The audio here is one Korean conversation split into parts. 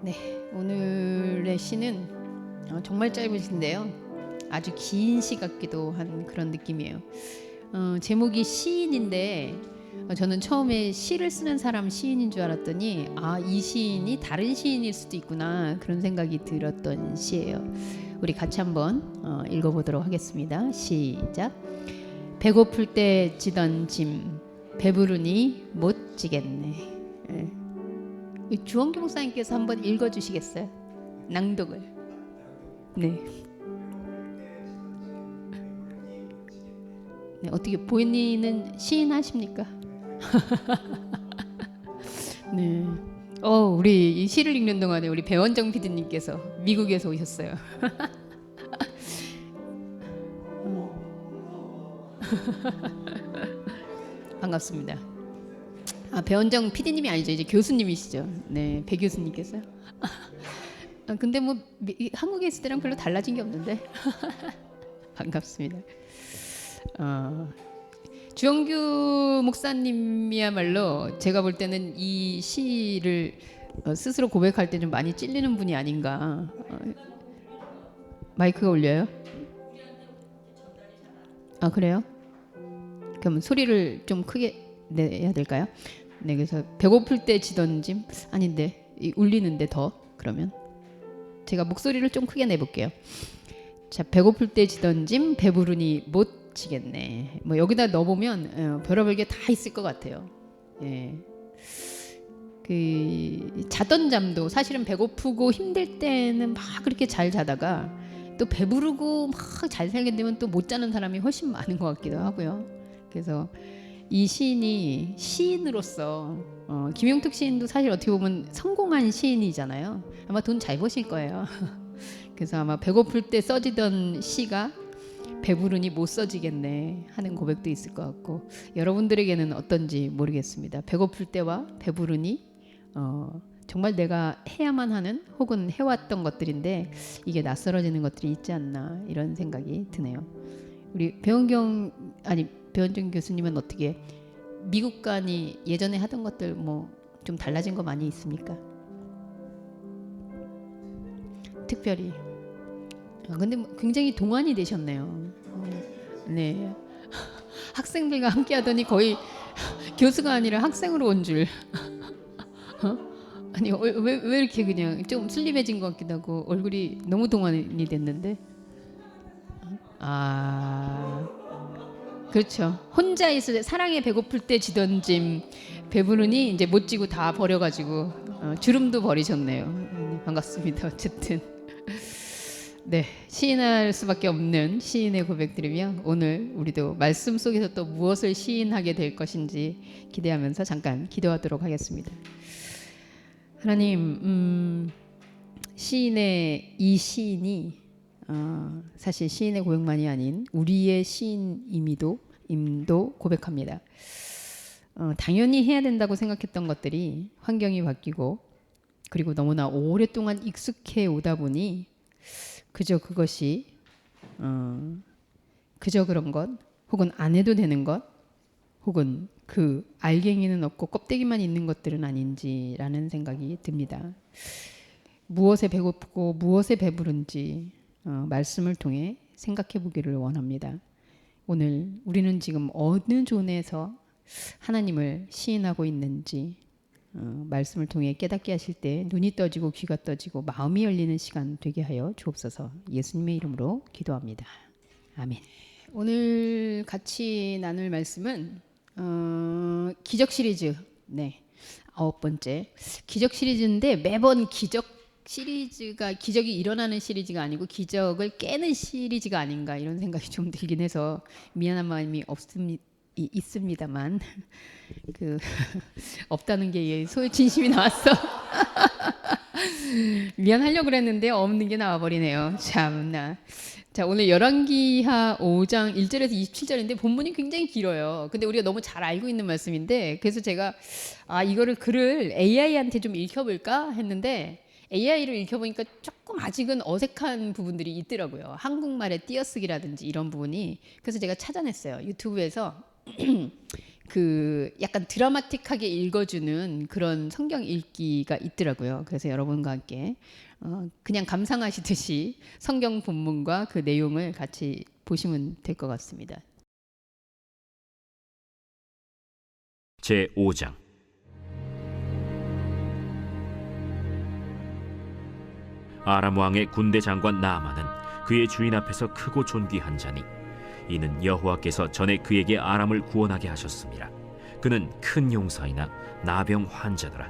네, 오늘의 시는 정말 짧은 시인데요. 아주 긴 시 같기도 한 그런 느낌이에요. 제목이 시인인데 저는 처음에 시를 쓰는 사람 시인인 줄 알았더니 이 시인이 다른 시인일 수도 있구나 그런 생각이 들었던 시예요. 우리 같이 한번 읽어보도록 하겠습니다. 시작. 배고플 때 지던 짐 배부르니 못 지겠네. 주원규 목사님께서 한번 읽어주시겠어요? 낭독을. 네. 네, 어떻게 본인은 시인 하십니까? 네. 우리 이 시를 읽는 동안에 우리 배원정 PD님께서 미국에서 오셨어요. 반갑습니다. 배원정 PD님이 아니죠, 이제 교수님이시죠. 네, 배 교수님께서. 근데 뭐 한국에 있을 때랑 별로 달라진 게 없는데 반갑습니다. 주영규 목사님이야말로 제가 볼 때는 이 시를 스스로 고백할 때 좀 많이 찔리는 분이 아닌가. 마이크가 울려요? 그래요? 그럼 소리를 좀 크게 내야 될까요? 네, 그래서 배고플 때 지던 짐 아닌데 울리는데 더 그러면 제가 목소리를 좀 크게 내볼게요. 자, 배고플 때 지던 짐 배부르니 못 지겠네. 뭐 여기다 넣어보면 별의별 게 다 있을 것 같아요. 예. 자던 잠도 사실은 배고프고 힘들 때는 막 그렇게 잘 자다가 또 배부르고 막 잘 살게 되면 또 못 자는 사람이 훨씬 많은 것 같기도 하고요. 그래서 이 시인이 시인으로서 김용택 시인도 사실 어떻게 보면 성공한 시인이잖아요. 아마 돈 잘 버실 거예요. 그래서 아마 배고플 때 써지던 시가 배부르니 못 써지겠네 하는 고백도 있을 것 같고, 여러분들에게는 어떤지 모르겠습니다. 배고플 때와 배부르니 정말 내가 해야만 하는 혹은 해왔던 것들인데 이게 낯설어지는 것들이 있지 않나 이런 생각이 드네요. 우리 배원정 교수님은 어떻게 미국 간이 예전에 하던 것들 뭐 좀 달라진 거 많이 있습니까? 특별히. 근데 굉장히 동안이 되셨네요. 네. 학생들과 함께 하더니 거의 교수가 아니라 학생으로 온 줄. 아니 왜 이렇게 그냥 좀 슬림해진 것 같기도 하고 얼굴이 너무 동안이 됐는데. 그렇죠. 혼자 있을 때 사랑에 배고플 때 지던 짐 배부르니 이제 못 지고 다 버려가지고 주름도 버리셨네요. 반갑습니다. 어쨌든 네, 시인할 수밖에 없는 시인의 고백들이며 오늘 우리도 말씀 속에서 또 무엇을 시인하게 될 것인지 기대하면서 잠깐 기도하도록 하겠습니다. 하나님, 시인의 이 시인이 사실 시인의 고백만이 아닌 우리의 시인임도 고백합니다. 당연히 해야 된다고 생각했던 것들이 환경이 바뀌고 그리고 너무나 오랫동안 익숙해 오다 보니 그저 그것이 그저 그런 것 혹은 안 해도 되는 것 혹은 그 알갱이는 없고 껍데기만 있는 것들은 아닌지라는 생각이 듭니다. 무엇에 배고프고 무엇에 배부른지 말씀을 통해 생각해 보기를 원합니다. 오늘 우리는 지금 어느 존에서 하나님을 시인하고 있는지 말씀을 통해 깨닫게 하실 때 눈이 떠지고 귀가 떠지고 마음이 열리는 시간 되게 하여 주옵소서. 예수님의 이름으로 기도합니다. 아멘. 오늘 같이 나눌 말씀은 기적 시리즈 9번째 기적 시리즈인데 매번 기적 시리즈가 기적이 일어나는 시리즈가 아니고 기적을 깨는 시리즈가 아닌가 이런 생각이 좀 들긴 해서 미안한 마음이 있습니다만 없다는 게 소유 진심이 나왔어. 미안하려고 그랬는데 없는 게 나와버리네요. 참나. 자, 오늘 열왕기하 5장 1절에서 27절인데 본문이 굉장히 길어요. 근데 우리가 너무 잘 알고 있는 말씀인데 그래서 제가 이거를 글을 AI한테 좀 읽혀볼까 했는데 AI를 읽혀보니까 조금 아직은 어색한 부분들이 있더라고요. 한국말의 띄어쓰기라든지 이런 부분이. 그래서 제가 찾아냈어요. 유튜브에서 그 약간 드라마틱하게 읽어주는 그런 성경 읽기가 있더라고요. 그래서 여러분과 함께 그냥 감상하시듯이 성경 본문과 그 내용을 같이 보시면 될 것 같습니다. 제5장. 아람 왕의 군대 장관 나아만은 그의 주인 앞에서 크고 존귀한 자니 이는 여호와께서 전에 그에게 아람을 구원하게 하셨습니다. 그는 큰 용사이나 나병 환자더라.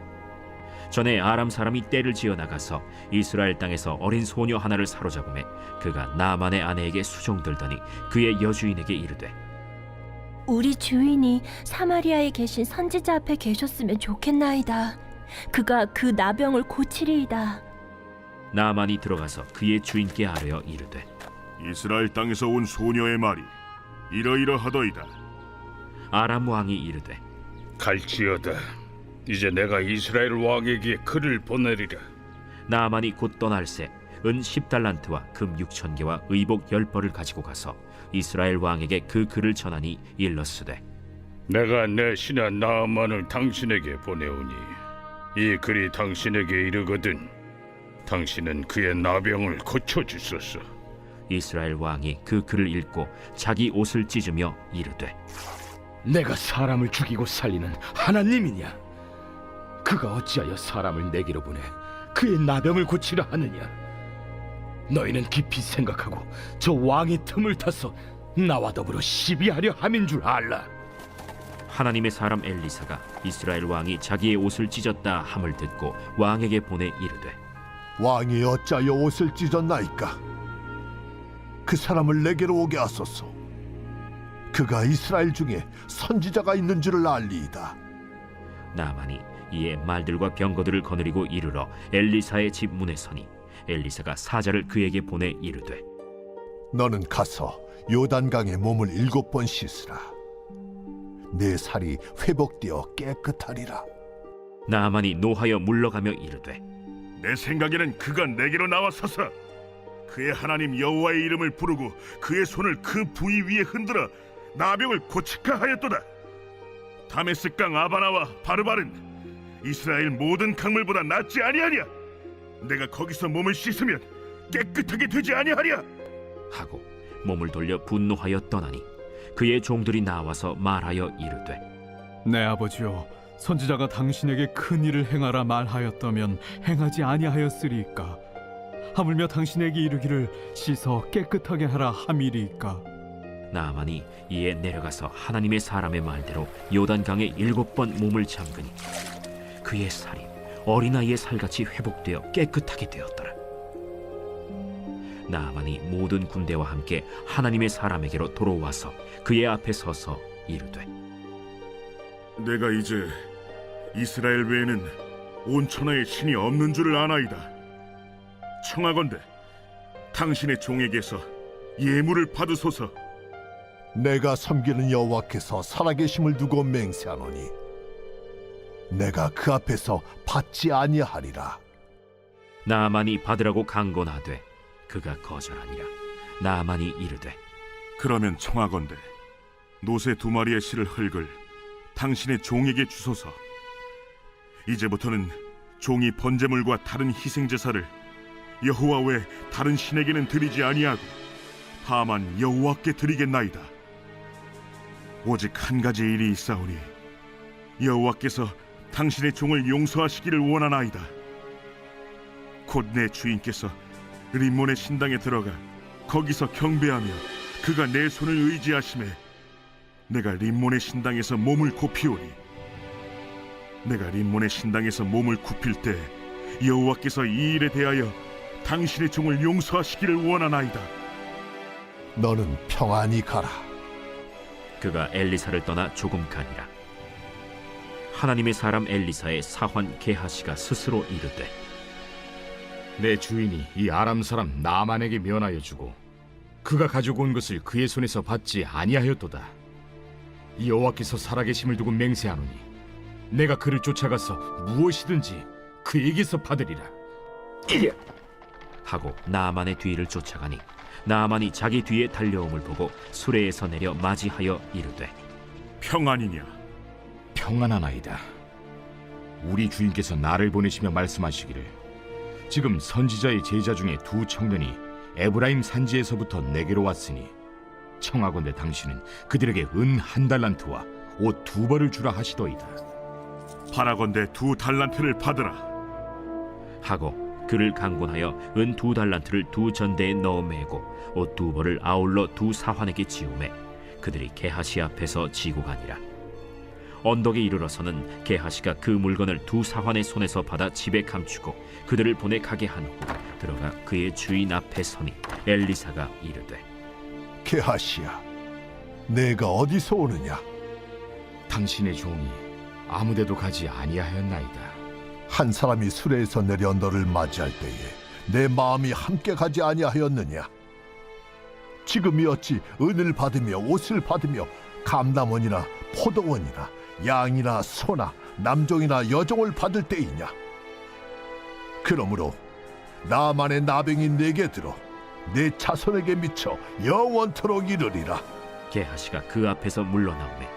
전에 아람 사람이 떼를 지어 나가서 이스라엘 땅에서 어린 소녀 하나를 사로잡음에 그가 나아만의 아내에게 수종들더니 그의 여주인에게 이르되 우리 주인이 사마리아에 계신 선지자 앞에 계셨으면 좋겠나이다. 그가 그 나병을 고치리이다. 나아만이 들어가서 그의 주인께 아뢰어 이르되 이스라엘 땅에서 온 소녀의 말이 이러이러하더이다. 아람 왕이 이르되 갈지어다. 이제 내가 이스라엘 왕에게 글을 보내리라. 나아만이 곧 떠날새 은 10달란트와 금 6,000개와 의복 10벌을 가지고 가서 이스라엘 왕에게 그 글을 전하니 일렀으되 내가 내 신하 나아만을 당신에게 보내오니 이 글이 당신에게 이르거든 당신은 그의 나병을 고쳐주소서. 이스라엘 왕이 그 글을 읽고 자기 옷을 찢으며 이르되 내가 사람을 죽이고 살리는 하나님이냐? 그가 어찌하여 사람을 내게로 보내 그의 나병을 고치려 하느냐? 너희는 깊이 생각하고 저 왕의 틈을 타서 나와 더불어 시비하려 함인 줄 알라. 하나님의 사람 엘리사가 이스라엘 왕이 자기의 옷을 찢었다 함을 듣고 왕에게 보내 이르되 왕이 어찌하여 옷을 찢었나이까? 그 사람을 내게로 오게 하소서. 그가 이스라엘 중에 선지자가 있는 줄을 알리이다. 나아만이 이에 말들과 병거들을 거느리고 이르러 엘리사의 집 문에 서니 엘리사가 사자를 그에게 보내 이르되 너는 가서 요단강에 몸을 7번 씻으라. 내 살이 회복되어 깨끗하리라. 나아만이 노하여 물러가며 이르되 내 생각에는 그가 내게로 나와서서 그의 하나님 여호와의 이름을 부르고 그의 손을 그 부위 위에 흔들어 나병을 고치카 하였도다. 다메스강 아바나와 바르발은 이스라엘 모든 강물보다 낫지 아니하냐? 내가 거기서 몸을 씻으면 깨끗하게 되지 아니하랴? 하고 몸을 돌려 분노하여 떠나니 그의 종들이 나와서 말하여 이르되 내 아버지여, 선지자가 당신에게 큰 일을 행하라 말하였다면 행하지 아니하였으리이까? 하물며 당신에게 이르기를 씻어 깨끗하게 하라 함이리이까? 나아만이 이에 내려가서 하나님의 사람의 말대로 요단강에 7번 몸을 잠그니 그의 살이 어린아이의 살같이 회복되어 깨끗하게 되었더라. 나아만이 모든 군대와 함께 하나님의 사람에게로 돌아와서 그의 앞에 서서 이르되 내가 이제 이스라엘 외에는 온 천하에 신이 없는 줄을 아나이다. 청하건대 당신의 종에게서 예물을 받으소서. 내가 섬기는 여호와께서 살아계심을 두고 맹세하노니 내가 그 앞에서 받지 아니하리라. 나아만이 받으라고 강권하되 그가 거절하니라. 나아만이 이르되 그러면 청하건대 노새 2마리의 실을 흙을 당신의 종에게 주소서. 이제부터는 종이 번제물과 다른 희생제사를 여호와 외 다른 신에게는 드리지 아니하고 다만 여호와께 드리겠나이다. 오직 한 가지 일이 있사오니 여호와께서 당신의 종을 용서하시기를 원하나이다. 곧 내 주인께서 림몬의 신당에 들어가 거기서 경배하며 그가 내 손을 의지하심에 내가 림몬의 신당에서 몸을 굽히오니 내가 림몬의 신당에서 몸을 굽힐 때 여호와께서 이 일에 대하여 당신의 종을 용서하시기를 원하나이다. 너는 평안히 가라. 그가 엘리사를 떠나 조금 가니라. 하나님의 사람 엘리사의 사환 게하시가 스스로 이르되 내 주인이 이 아람 사람 나아만에게 면하여 주고 그가 가지고 온 것을 그의 손에서 받지 아니하였도다. 이 여호와께서 살아계심을 두고 맹세하노니 내가 그를 쫓아가서 무엇이든지 그에게서 받으리라. 하고 나아만의 뒤를 쫓아가니 나아만이 자기 뒤에 달려옴을 보고 수레에서 내려 맞이하여 이르되 평안이냐? 평안하나이다. 우리 주인께서 나를 보내시며 말씀하시기를 지금 선지자의 제자 중에 두 청년이 에브라임 산지에서부터 내게로 왔으니 청하건대 당신은 그들에게 은 1달란트와 옷 2벌을 주라 하시더이다. 바라건대 2달란트를 받으라. 하고 그를 강권하여 은 2달란트를 2전대에 넣어 매고 옷 2벌을 아울러 2사환에게 지우매 그들이 게하시 앞에서 지고 가니라. 언덕에 이르러서는 게하시가 그 물건을 2사환의 손에서 받아 집에 감추고 그들을 보내 가게 한 후 들어가 그의 주인 앞에 서니 엘리사가 이르되 게하시야, 내가 어디서 오느냐? 당신의 종이 아무데도 가지 아니하였나이다. 한 사람이 수레에서 내려 너를 맞이할 때에 내 마음이 함께 가지 아니하였느냐? 지금이 어찌 은을 받으며 옷을 받으며 감남원이나 포도원이나 양이나 소나 남종이나 여종을 받을 때이냐? 그러므로 나만의 나병이 내게 들어 내 자손에게 미쳐 영원토록 이르리라. 게하시가 그 앞에서 물러나오매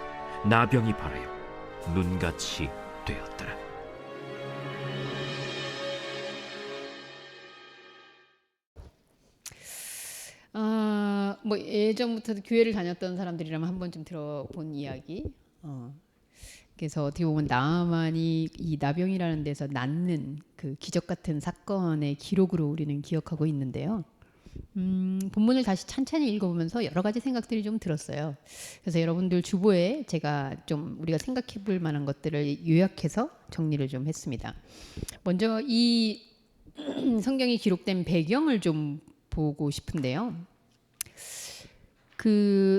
나병이 발하여 눈같이 되었더라. 뭐 예전부터 교회를 다녔던 사람들이라면 한 번쯤 들어본 이야기. 그래서 어떻게 보면 나아만이 이 나병이라는 데서 낫는 그 기적 같은 사건의 기록으로 우리는 기억하고 있는데요. 본문을 다시 찬찬히 읽어보면서 여러 가지 생각들이 좀 들었어요. 그래서 여러분들 주보에 제가 좀 우리가 생각해 볼 만한 것들을 요약해서 정리를 좀 했습니다. 먼저 이 성경이 기록된 배경을 좀 보고 싶은데요.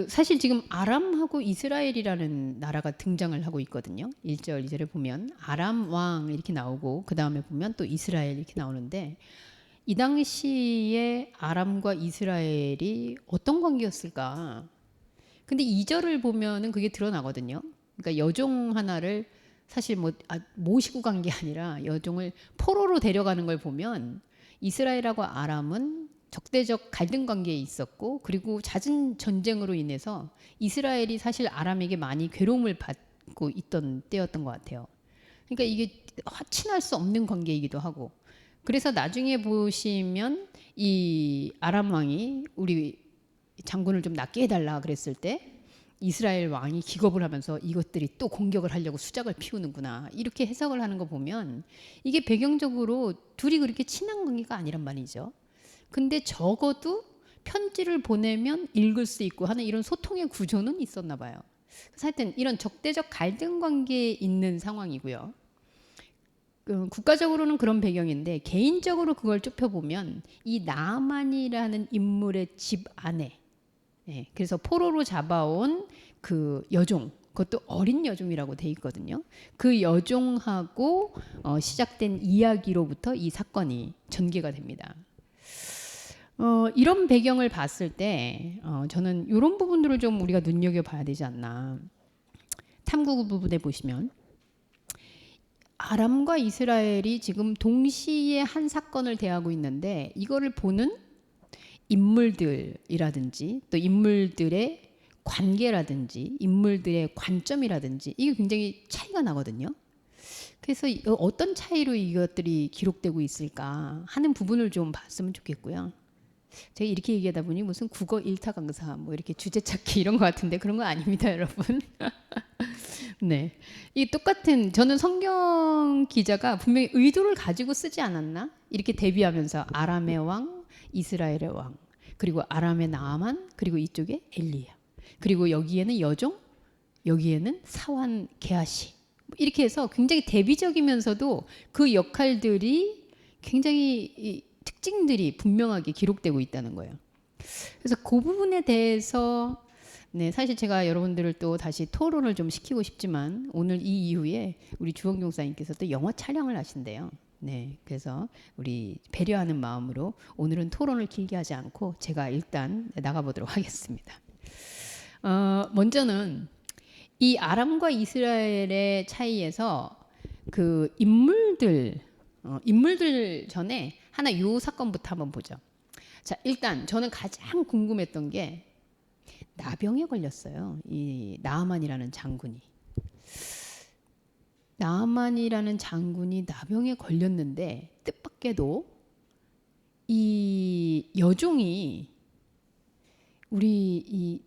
사실 지금 아람하고 이스라엘이라는 나라가 등장을 하고 있거든요. 1절, 2절에 보면 아람 왕 이렇게 나오고 그 다음에 보면 또 이스라엘 이렇게 나오는데 이 당시에 아람과 이스라엘이 어떤 관계였을까? 근데 2절을 보면은 그게 드러나거든요. 그러니까 여종 하나를 사실 모시고 간 게 아니라 여종을 포로로 데려가는 걸 보면 이스라엘하고 아람은 적대적 갈등 관계에 있었고 그리고 잦은 전쟁으로 인해서 이스라엘이 사실 아람에게 많이 괴로움을 받고 있던 때였던 것 같아요. 그러니까 이게 친할 수 없는 관계이기도 하고 그래서 나중에 보시면 이 아람 왕이 우리 장군을 좀 낫게 해달라 그랬을 때 이스라엘 왕이 기겁을 하면서 이것들이 또 공격을 하려고 수작을 피우는구나 이렇게 해석을 하는 거 보면 이게 배경적으로 둘이 그렇게 친한 관계가 아니란 말이죠. 근데 적어도 편지를 보내면 읽을 수 있고 하는 이런 소통의 구조는 있었나 봐요. 그래서 하여튼 이런 적대적 갈등 관계에 있는 상황이고요. 국가적으로는 그런 배경인데 개인적으로 그걸 좁혀보면 이 나아만이라는 인물의 집 안에 그래서 포로로 잡아온 그 여종 그것도 어린 여종이라고 돼 있거든요. 그 여종하고 시작된 이야기로부터 이 사건이 전개가 됩니다. 이런 배경을 봤을 때 저는 이런 부분들을 좀 우리가 눈여겨봐야 되지 않나. 탐구 부분에 보시면 아람과 이스라엘이 지금 동시에 한 사건을 대하고 있는데 이거를 보는 인물들이라든지 또 인물들의 관계라든지 인물들의 관점이라든지 이게 굉장히 차이가 나거든요. 그래서 어떤 차이로 이것들이 기록되고 있을까 하는 부분을 좀 봤으면 좋겠고요. 제가 이렇게 얘기하다 보니 무슨 국어 1타 강사 뭐 이렇게 주제 찾기 이런 것 같은데 그런 거 아닙니다, 여러분. 네, 이 똑같은 저는 성경 기자가 분명히 의도를 가지고 쓰지 않았나 이렇게 대비하면서 아람의 왕, 이스라엘의 왕, 그리고 아람의 나아만, 그리고 이쪽에 엘리야, 그리고 여기에는 여종, 여기에는 사환 게하시 이렇게 해서 굉장히 대비적이면서도 그 역할들이 굉장히 특징들이 분명하게 기록되고 있다는 거예요. 그래서 그 부분에 대해서 사실 제가 여러분들을 또 다시 토론을 좀 시키고 싶지만 오늘 이 이후에 우리 주원 교사님께서 또 영어 촬영을 하신대요. 그래서 우리 배려하는 마음으로 오늘은 토론을 길게 하지 않고 제가 일단 나가보도록 하겠습니다. 먼저는 이 아람과 이스라엘의 차이에서 그 인물들 전에 하나 요 사건부터 한번 보죠. 자, 일단 저는 가장 궁금했던 게 나병에 걸렸어요. 이 나아만이라는 장군이. 나아만이라는 장군이 나병에 걸렸는데 뜻밖에도 이 여종이 우리 이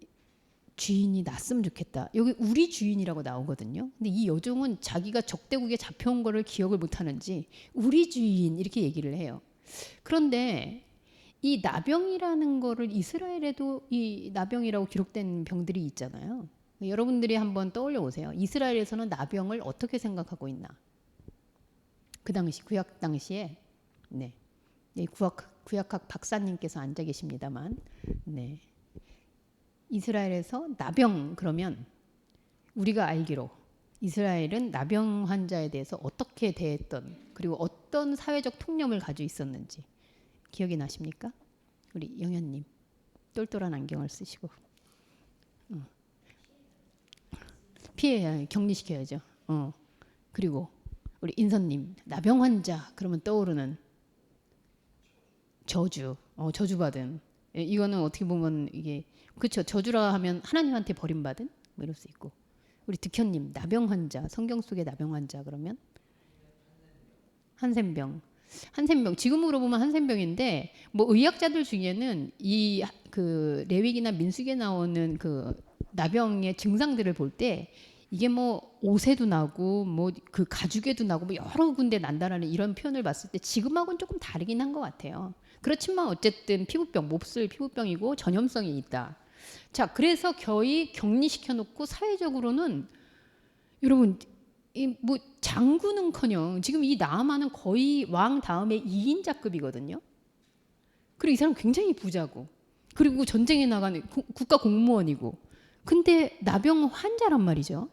주인이 났으면 좋겠다. 여기 우리 주인이라고 나오거든요. 근데 이 여종은 자기가 적대국에 잡혀온 거를 기억을 못하는지 우리 주인 이렇게 얘기를 해요. 그런데 이 나병이라는 거를 이스라엘에도 이 나병이라고 기록된 병들이 있잖아요. 여러분들이 한번 떠올려 보세요. 이스라엘에서는 나병을 어떻게 생각하고 있나? 그 당시 구약 당시에 네, 구약학 박사님께서 앉아 계십니다만, 네, 이스라엘에서 나병 그러면 우리가 알기로 이스라엘은 나병 환자에 대해서 어떻게 대했던 그리고 어떤 사회적 통념을 가지고 있었는지 기억이 나십니까? 우리 영현님 똘똘한 안경을 쓰시고 피해 격리시켜야죠. 그리고 우리 인선님 나병 환자 그러면 떠오르는 저주, 저주받은. 이거는 어떻게 보면 이게 그렇죠. 저주라 하면 하나님한테 버림받은 뭐 이럴 수 있고. 우리 득현님 나병 환자 성경 속의 나병 환자 그러면 한센병 지금으로 보면 한센병인데 뭐 의학자들 중에는 이 그 레위기나 민수기에 나오는 그 나병의 증상들을 볼 때 이게 뭐 옷에도 나고 뭐 그 가죽에도 나고 뭐 여러 군데 난다라는 이런 표현을 봤을 때 지금하고는 조금 다르긴 한 것 같아요. 그렇지만 어쨌든 피부병, 몹쓸 피부병이고 전염성이 있다. 자, 그래서 거의 격리시켜 놓고 사회적으로는 여러분 이 뭐 장군은커녕 지금 이 나아만은 거의 왕 다음에 2인자급이거든요. 그리고 이 사람 굉장히 부자고 그리고 전쟁에 나가는 국가 공무원이고 근데 나병 환자란 말이죠.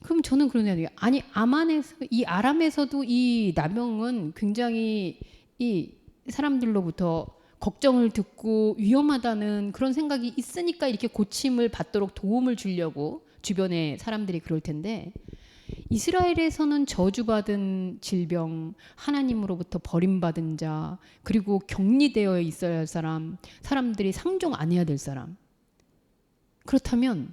그럼 저는 그런 생각이에요. 아니 이 아람에서도 이 나병은 굉장히 이 사람들로부터 걱정을 듣고 위험하다는 그런 생각이 있으니까 이렇게 고침을 받도록 도움을 주려고 주변에 사람들이 그럴 텐데 이스라엘에서는 저주받은 질병, 하나님으로부터 버림받은 자, 그리고 격리되어 있어야 할 사람, 사람들이 상종 안 해야 될 사람. 그렇다면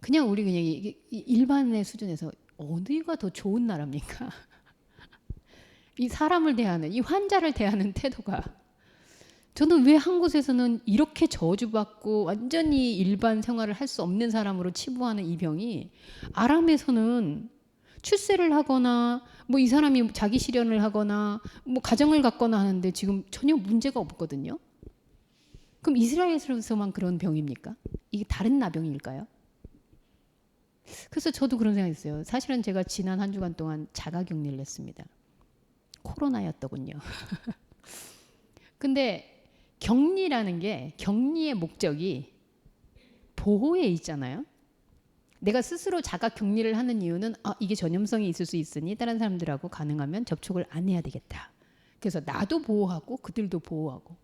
그냥 우리 그냥 일반의 수준에서 어디가 더 좋은 나라입니까? 이 사람을 대하는, 이 환자를 대하는 태도가 저는 왜 한 곳에서는 이렇게 저주받고 완전히 일반 생활을 할 수 없는 사람으로 치부하는 이 병이 아람에서는 출세를 하거나 뭐 이 사람이 자기 실현을 하거나 뭐 가정을 갖거나 하는데 지금 전혀 문제가 없거든요. 그럼 이스라엘에서만 그런 병입니까? 이게 다른 나병일까요? 그래서 저도 그런 생각했어요. 사실은 제가 지난 한 주간 동안 자가격리를 했습니다. 코로나였더군요. 근데 격리라는 게 격리의 목적이 보호에 있잖아요. 내가 스스로 자가 격리를 하는 이유는 이게 전염성이 있을 수 있으니 다른 사람들하고 가능하면 접촉을 안 해야 되겠다. 그래서 나도 보호하고 그들도 보호하고.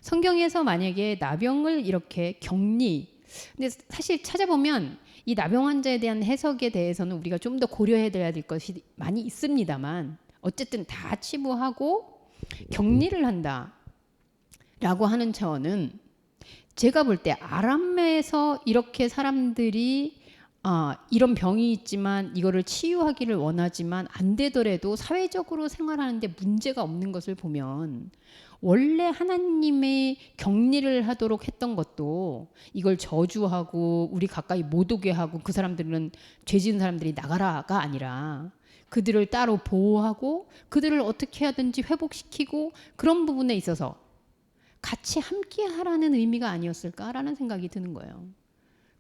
성경에서 만약에 나병을 이렇게 격리, 근데 사실 찾아보면 이 나병 환자에 대한 해석에 대해서는 우리가 좀 더 고려해야 될 것이 많이 있습니다만 어쨌든 다 치부하고 격리를 한다. 라고 하는 차원은 제가 볼 때 아람에서 이렇게 사람들이 이런 병이 있지만 이거를 치유하기를 원하지만 안 되더라도 사회적으로 생활하는데 문제가 없는 것을 보면 원래 하나님의 격리를 하도록 했던 것도 이걸 저주하고 우리 가까이 못 오게 하고 그 사람들은 죄 지은 사람들이 나가라가 아니라 그들을 따로 보호하고 그들을 어떻게 하든지 회복시키고 그런 부분에 있어서 같이 함께 하라는 의미가 아니었을까라는 생각이 드는 거예요.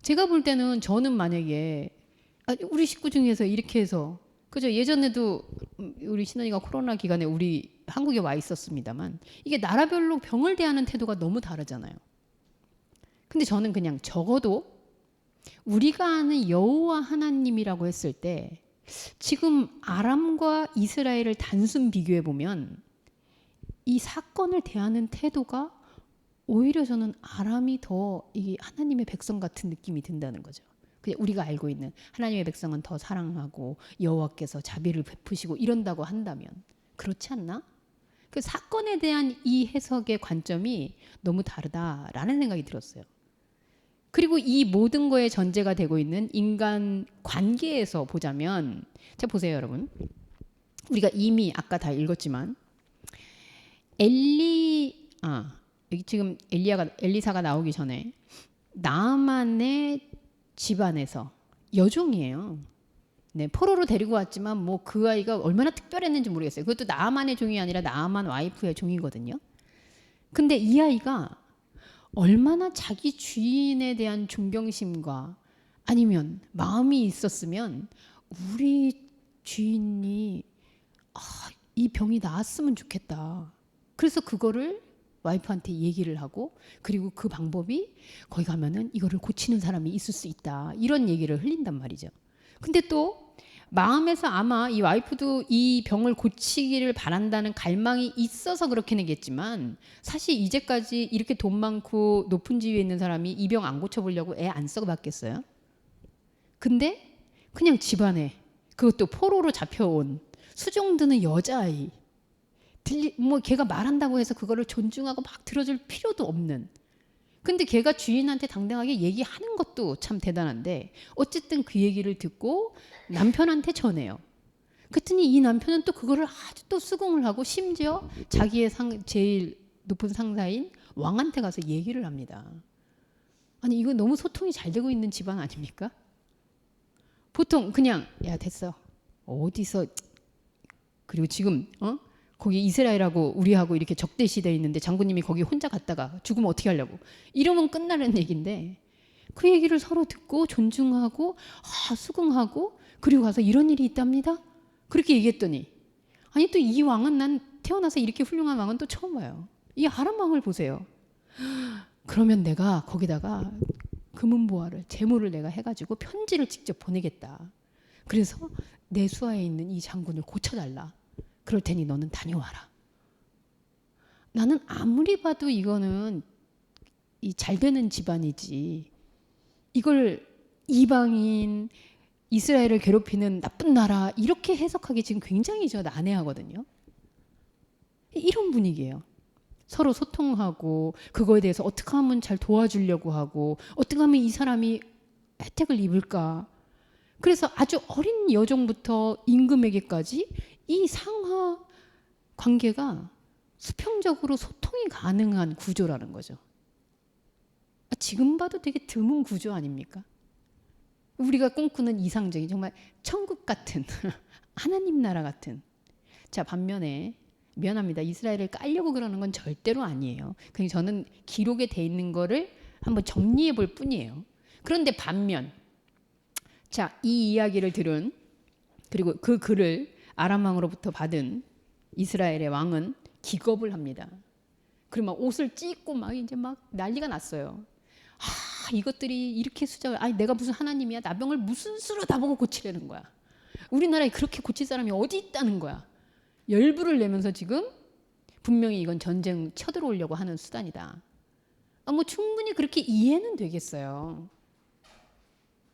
제가 볼 때는 저는 만약에 우리 식구 중에서 이렇게 해서 그죠? 예전에도 우리 신원이가 코로나 기간에 우리 한국에 와 있었습니다만 이게 나라별로 병을 대하는 태도가 너무 다르잖아요. 근데 저는 그냥 적어도 우리가 아는 여호와 하나님이라고 했을 때 지금 아람과 이스라엘을 단순 비교해 보면 이 사건을 대하는 태도가 오히려 저는 아람이 더 이게 하나님의 백성 같은 느낌이 든다는 거죠. 그냥 우리가 알고 있는 하나님의 백성은 더 사랑하고 여호와께서 자비를 베푸시고 이런다고 한다면 그렇지 않나? 그 사건에 대한 이 해석의 관점이 너무 다르다라는 생각이 들었어요. 그리고 이 모든 거에 전제가 되고 있는 인간 관계에서 보자면, 자 보세요 여러분. 우리가 이미 아까 다 읽었지만 여기 지금 엘리사가 나오기 전에 나아만의 집안에서 여종이에요. 네, 포로로 데리고 왔지만 뭐 그 아이가 얼마나 특별했는지 모르겠어요. 그것도 나아만의 종이 아니라 나아만 와이프의 종이거든요. 근데 이 아이가 얼마나 자기 주인에 대한 존경심과 아니면 마음이 있었으면 우리 주인이 이 병이 나았으면 좋겠다. 그래서 그거를 와이프한테 얘기를 하고, 그리고 그 방법이 거기 가면은 이거를 고치는 사람이 있을 수 있다. 이런 얘기를 흘린단 말이죠. 근데 또 마음에서 아마 이 와이프도 이 병을 고치기를 바란다는 갈망이 있어서 그렇긴 하겠지만, 사실 이제까지 이렇게 돈 많고 높은 지위에 있는 사람이 이 병 안 고쳐보려고 애 안 써봤겠어요? 근데 그냥 집안에, 그것도 포로로 잡혀온 수종드는 여자아이, 뭐 걔가 말한다고 해서 그거를 존중하고 막 들어줄 필요도 없는, 근데 걔가 주인한테 당당하게 얘기하는 것도 참 대단한데 어쨌든 그 얘기를 듣고 남편한테 전해요. 그랬더니 이 남편은 또 그거를 아주 또 수긍을 하고 심지어 자기의 제일 높은 상사인 왕한테 가서 얘기를 합니다. 아니 이거 너무 소통이 잘 되고 있는 집안 아닙니까? 보통 그냥 야 됐어 어디서, 그리고 지금 거기 이스라엘하고 우리하고 이렇게 적대시돼 있는데 장군님이 거기 혼자 갔다가 죽으면 어떻게 하려고, 이러면 끝나는 얘기인데 그 얘기를 서로 듣고 존중하고 수긍하고, 그리고 가서 이런 일이 있답니다 그렇게 얘기했더니, 아니 또 이 왕은 난 태어나서 이렇게 훌륭한 왕은 또 처음 봐요. 이 아람 왕을 보세요. 그러면 내가 거기다가 금은보화를 재물을 내가 해가지고 편지를 직접 보내겠다. 그래서 내 수하에 있는 이 장군을 고쳐달라. 그럴 테니 너는 다녀와라. 나는 아무리 봐도 이거는 이 잘 되는 집안이지, 이걸 이방인 이스라엘을 괴롭히는 나쁜 나라 이렇게 해석하기 지금 굉장히 저 난해하거든요. 이런 분위기예요. 서로 소통하고 그거에 대해서 어떻게 하면 잘 도와주려고 하고 어떻게 하면 이 사람이 혜택을 입을까. 그래서 아주 어린 여종부터 임금에게까지 이 상하 관계가 수평적으로 소통이 가능한 구조라는 거죠. 지금 봐도 되게 드문 구조 아닙니까? 우리가 꿈꾸는 이상적인 정말 천국 같은 하나님 나라 같은. 자, 반면에 미안합니다. 이스라엘을 깔려고 그러는 건 절대로 아니에요. 그냥 저는 기록에 돼 있는 거를 한번 정리해 볼 뿐이에요. 그런데 반면, 자, 이 이야기를 들은, 그리고 그 글을 아람 왕으로부터 받은 이스라엘의 왕은 기겁을 합니다. 그리고 막 옷을 찢고 막 이제 막 난리가 났어요. 이것들이 이렇게 아니 내가 무슨 하나님이야? 나병을 무슨 수로 나보고 고치려는 거야? 우리나라에 그렇게 고칠 사람이 어디 있다는 거야? 열불을 내면서 지금 분명히 이건 전쟁 쳐들어오려고 하는 수단이다. 뭐 충분히 그렇게 이해는 되겠어요.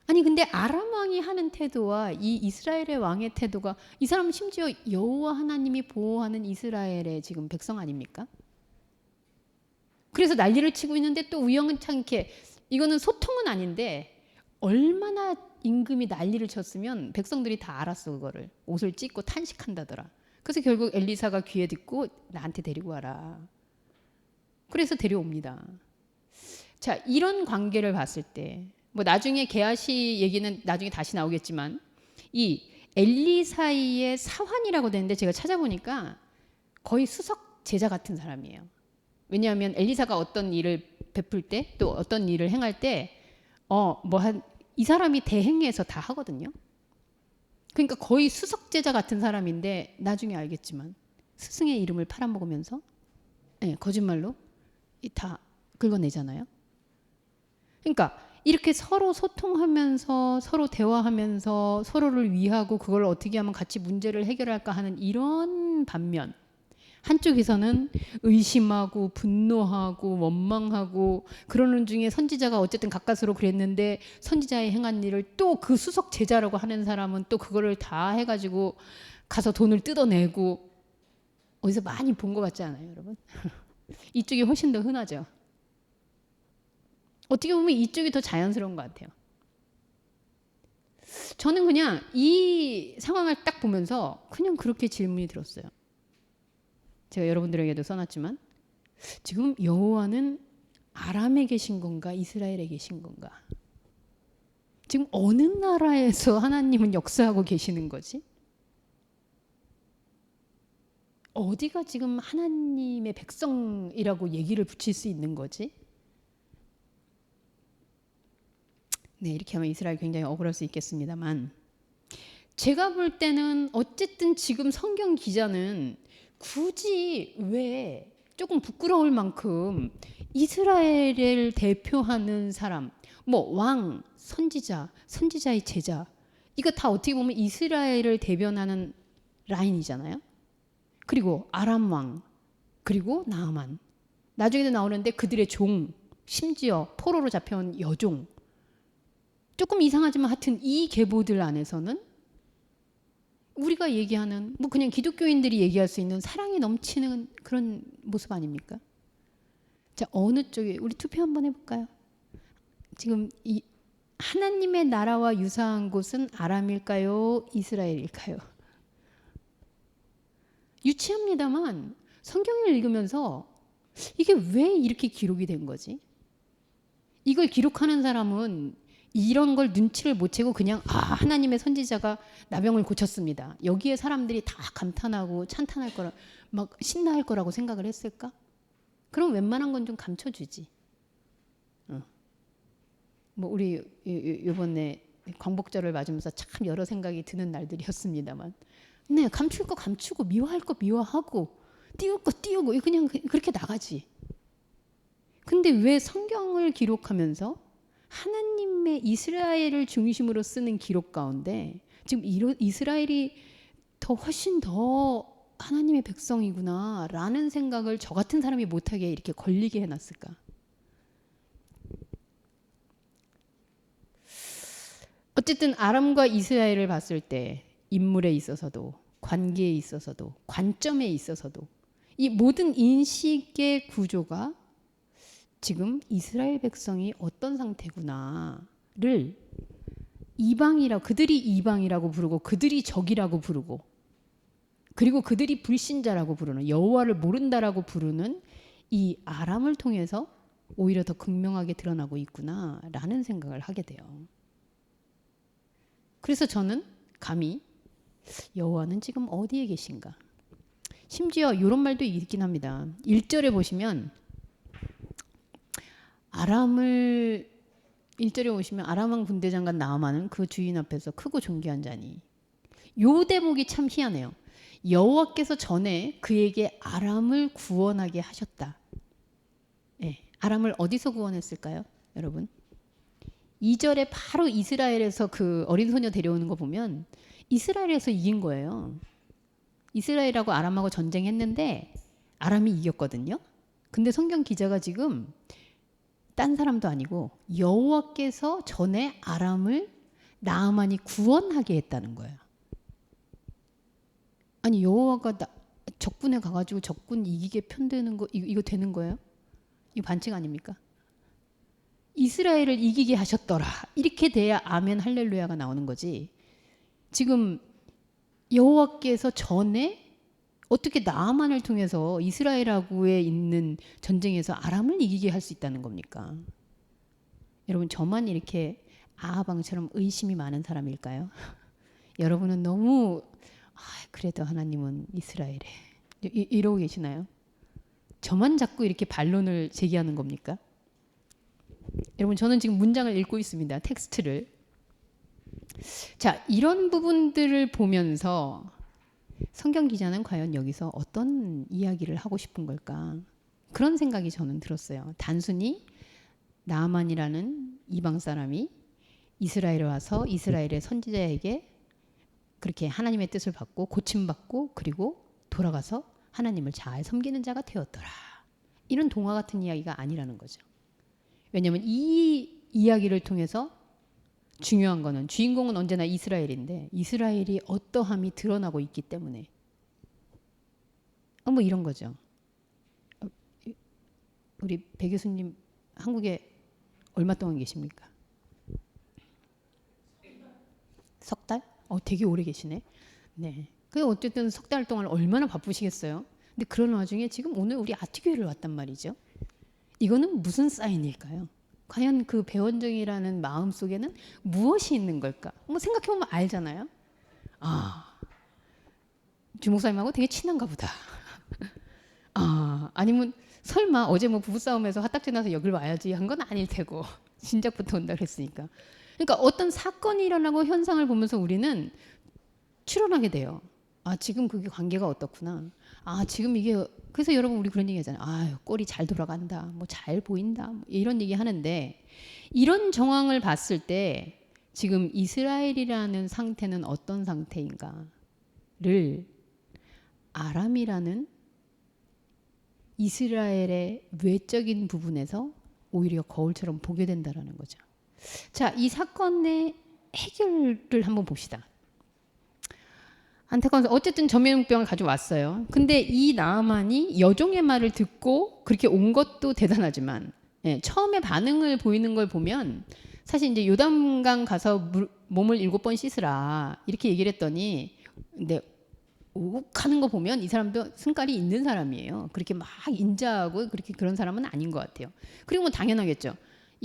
아니 근데 아람 왕이 하는 태도와 이 이스라엘의 왕의 태도가, 이 사람은 심지어 여호와 하나님이 보호하는 이스라엘의 지금 백성 아닙니까? 그래서 난리를 치고 있는데 또 우연찮게, 이거는 소통은 아닌데 얼마나 임금이 난리를 쳤으면 백성들이 다 알았어. 그거를 옷을 찢고 탄식한다더라. 그래서 결국 엘리사가 귀에 듣고 나한테 데리고 와라. 그래서 데려옵니다. 자, 이런 관계를 봤을 때 뭐 나중에 게하시 얘기는 나중에 다시 나오겠지만, 이 엘리사의 사환이라고 되는데 제가 찾아보니까 거의 수석 제자 같은 사람이에요. 왜냐하면 엘리사가 어떤 일을 베풀 때, 또 어떤 일을 행할 때 이 사람이 대행해서 다 하거든요. 그러니까 거의 수석 제자 같은 사람인데 나중에 알겠지만 스승의 이름을 팔아먹으면서 거짓말로 다 긁어내잖아요. 그러니까 이렇게 서로 소통하면서 서로 대화하면서 서로를 위하고 그걸 어떻게 하면 같이 문제를 해결할까 하는 이런 반면, 한쪽에서는 의심하고 분노하고 원망하고 그러는 중에 선지자가 어쨌든 가까스로 그랬는데 선지자의 행한 일을 또 그 수석 제자라고 하는 사람은 또 그거를 다 해가지고 가서 돈을 뜯어내고, 어디서 많이 본 것 같지 않아요, 여러분? 이쪽이 훨씬 더 흔하죠. 어떻게 보면 이쪽이 더 자연스러운 것 같아요. 저는 그냥 이 상황을 딱 보면서 그냥 그렇게 질문이 들었어요. 제가 여러분들에게도 써놨지만 지금 여호와는 아람에 계신 건가 이스라엘에 계신 건가? 지금 어느 나라에서 하나님은 역사하고 계시는 거지? 어디가 지금 하나님의 백성이라고 얘기를 붙일 수 있는 거지? 네, 이렇게 하면 이스라엘 굉장히 억울할 수 있겠습니다만 제가 볼 때는 어쨌든 지금 성경 기자는 굳이 왜 조금 부끄러울 만큼 이스라엘을 대표하는 사람, 뭐 왕, 선지자, 선지자의 제자, 이거 다 어떻게 보면 이스라엘을 대변하는 라인이잖아요. 그리고 아람 왕, 그리고 나아만, 나중에도 나오는데 그들의 종, 심지어 포로로 잡혀온 여종. 조금 이상하지만 하여튼 이 계보들 안에서는 우리가 얘기하는 뭐 그냥 기독교인들이 얘기할 수 있는 사랑이 넘치는 그런 모습 아닙니까? 자, 어느 쪽에 우리 투표 한번 해볼까요? 지금 이 하나님의 나라와 유사한 곳은 아람일까요? 이스라엘일까요? 유치합니다만 성경을 읽으면서 이게 왜 이렇게 기록이 된 거지? 이걸 기록하는 사람은 이런 걸 눈치를 못 채고 그냥 하나님의 선지자가 나병을 고쳤습니다. 여기에 사람들이 다 감탄하고 찬탄할 거라 막 신나할 거라고 생각을 했을까? 그럼 웬만한 건 좀 감춰주지. 뭐 우리 이번에 광복절을 맞으면서 참 여러 생각이 드는 날들이었습니다만, 네, 감출 거 감추고 미워할 거 미워하고 띄울 거 띄우고 그냥 그렇게 나가지. 근데 왜 성경을 기록하면서 하나님의 이스라엘을 중심으로 쓰는 기록 가운데 지금 이스라엘이 훨씬 더 하나님의 백성이구나 라는 생각을 저 같은 사람이 못하게 이렇게 걸리게 해놨을까? 어쨌든 아람과 이스라엘을 봤을 때 인물에 있어서도 관계에 있어서도 관점에 있어서도 이 모든 인식의 구조가 지금 이스라엘 백성이 어떤 상태구나를 그들이 이방이라고 부르고 그들이 적이라고 부르고 그리고 그들이 불신자라고 부르는 여호와를 모른다라고 부르는 이 아람을 통해서 오히려 더 극명하게 드러나고 있구나라는 생각을 하게 돼요. 그래서 저는 감히 여호와는 지금 어디에 계신가? 심지어 이런 말도 있긴 합니다. 1절에 보시면 1절에 오시면 아람 왕 군대장관 나아만은 그 주인 앞에서 크고 존귀한 자니. 요 대목이 참 희한해요. 여호와께서 전에 그에게 아람을 구원하게 하셨다. 네, 아람을 어디서 구원했을까요, 여러분? 2절에 바로 이스라엘에서 그 어린 소녀 데려오는 거 보면 이스라엘에서 이긴 거예요. 이스라엘하고 아람하고 전쟁했는데 아람이 이겼거든요. 근데 성경 기자가 지금 딴 사람도 아니고 여호와께서 전에 아람을 나아만이 구원하게 했다는 거예요. 아니 여호와가 적군에 가가지고 적군 이기게 편드는 거 이거 되는 거예요? 이거 반칙 아닙니까? 이스라엘을 이기게 하셨더라. 이렇게 돼야 아멘 할렐루야가 나오는 거지. 지금 여호와께서 전에 어떻게 나아만을 통해서 이스라엘하고에 있는 전쟁에서 아람을 이기게 할 수 있다는 겁니까? 여러분 저만 이렇게 아하방처럼 의심이 많은 사람일까요? 여러분은 너무 그래도 하나님은 이스라엘에 이러고 계시나요? 저만 자꾸 이렇게 반론을 제기하는 겁니까? 여러분 저는 지금 문장을 읽고 있습니다. 텍스트를. 자, 이런 부분들을 보면서 성경 기자는 과연 여기서 어떤 이야기를 하고 싶은 걸까? 그런 생각이 저는 들었어요. 단순히 나아만이라는 이방 사람이 이스라엘에 와서 이스라엘의 선지자에게 그렇게 하나님의 뜻을 받고 고침받고 그리고 돌아가서 하나님을 잘 섬기는 자가 되었더라. 이런 동화 같은 이야기가 아니라는 거죠. 왜냐하면 이 이야기를 통해서 중요한 거는 주인공은 언제나 이스라엘인데 이스라엘이 어떠함이 드러나고 있기 때문에 뭐 이런 거죠. 우리 배 교수님 한국에 얼마 동안 계십니까? 석 달? 되게 오래 계시네. 네. 그 어쨌든 석 달 동안 얼마나 바쁘시겠어요. 근데 그런 와중에 지금 오늘 우리 아트교회를 왔단 말이죠. 이거는 무슨 사인일까요? 과연 그 배원정이라는 마음 속에는 무엇이 있는 걸까? 뭐 생각해보면 알잖아요. 주목사님하고 되게 친한가 보다. 아니면 설마 어제 뭐 부부싸움에서 화딱지 나서 여길 와야지 한 건 아닐 테고 진작부터 온다 그랬으니까. 그러니까 어떤 사건이 일어나고 현상을 보면서 우리는 추론하게 돼요. 지금 그게 관계가 어떻구나. 지금 이게 그래서 여러분 우리 그런 얘기 하잖아요. 꼴이 잘 돌아간다. 뭐 잘 보인다. 뭐 이런 얘기 하는데 이런 정황을 봤을 때 지금 이스라엘이라는 상태는 어떤 상태인가를 아람이라는 이스라엘의 외적인 부분에서 오히려 거울처럼 보게 된다라는 거죠. 자, 이 사건의 해결을 한번 봅시다. 안타까워서 어쨌든 전염병을 가져왔어요. 근데 이 나아만이 여종의 말을 듣고 그렇게 온 것도 대단하지만 처음에 반응을 보이는 걸 보면 사실 이제 요단강 가서 몸을 7번 씻으라 이렇게 얘기를 했더니 근데 오욱하는 거 보면 이 사람도 승깔이 있는 사람이에요. 그렇게 막 인자하고 그렇게 그런 사람은 아닌 것 같아요. 그리고 뭐 당연하겠죠.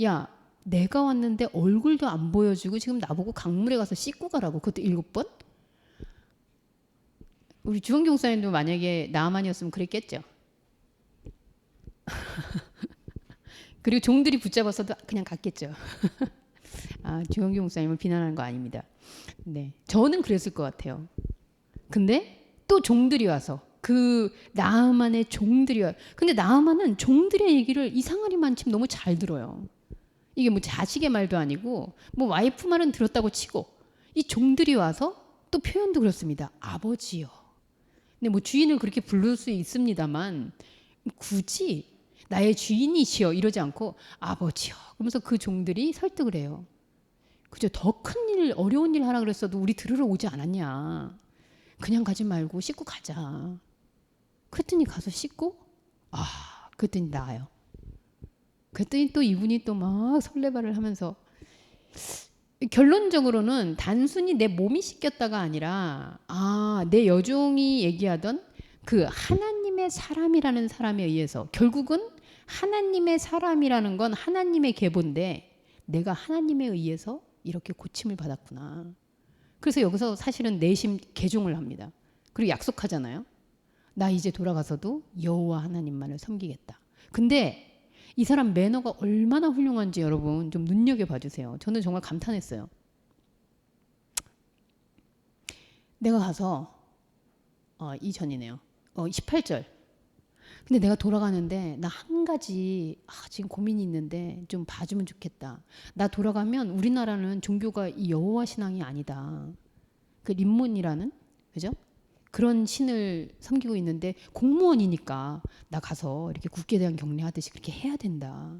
야, 내가 왔는데 얼굴도 안 보여주고 지금 나보고 강물에 가서 씻고 가라고. 그것도 7번? 우리 주원경 목사님도 만약에 나만이었으면 그랬겠죠. 그리고 종들이 붙잡아서도 그냥 갔겠죠. 주원경 목사님을 비난하는 거 아닙니다. 네, 저는 그랬을 것 같아요. 근데 또 종들이 와서 그 나아만의 종들이 와. 근데 나아만은 종들의 얘기를 이상하리만침 너무 잘 들어요. 이게 뭐 자식의 말도 아니고 뭐 와이프 말은 들었다고 치고 이 종들이 와서 또 표현도 그렇습니다. 아버지요. 근데 뭐 주인을 그렇게 부를 수 있습니다만 굳이 나의 주인이시여 이러지 않고 아버지요. 그러면서 그 종들이 설득을 해요. 그죠? 더 큰 일, 어려운 일 하라 그랬어도 우리 들으러 오지 않았냐. 그냥 가지 말고 씻고 가자. 그랬더니 가서 씻고 그랬더니 나아요. 그랬더니 또 이분이 또 막 설레발을 하면서 결론적으로는 단순히 내 몸이 씻겼다가 아니라 내 여종이 얘기하던 그 하나님의 사람이라는 사람에 의해서 결국은 하나님의 사람이라는 건 하나님의 계보인데 내가 하나님에 의해서 이렇게 고침을 받았구나. 그래서 여기서 사실은 내심 개종을 합니다. 그리고 약속하잖아요. 나 이제 돌아가서도 여호와 하나님만을 섬기겠다. 근데 이 사람 매너가 얼마나 훌륭한지 여러분 좀 눈여겨봐 주세요. 저는 정말 감탄했어요. 내가 가서 이전이네요. 18절. 근데 내가 돌아가는데 나 한 가지 지금 고민이 있는데 좀 봐주면 좋겠다. 나 돌아가면 우리나라는 종교가 이 여호와 신앙이 아니다. 그 림몬이라는 그죠? 그런 신을 섬기고 있는데 공무원이니까 나 가서 이렇게 국기에 대한 경례하듯이 그렇게 해야 된다.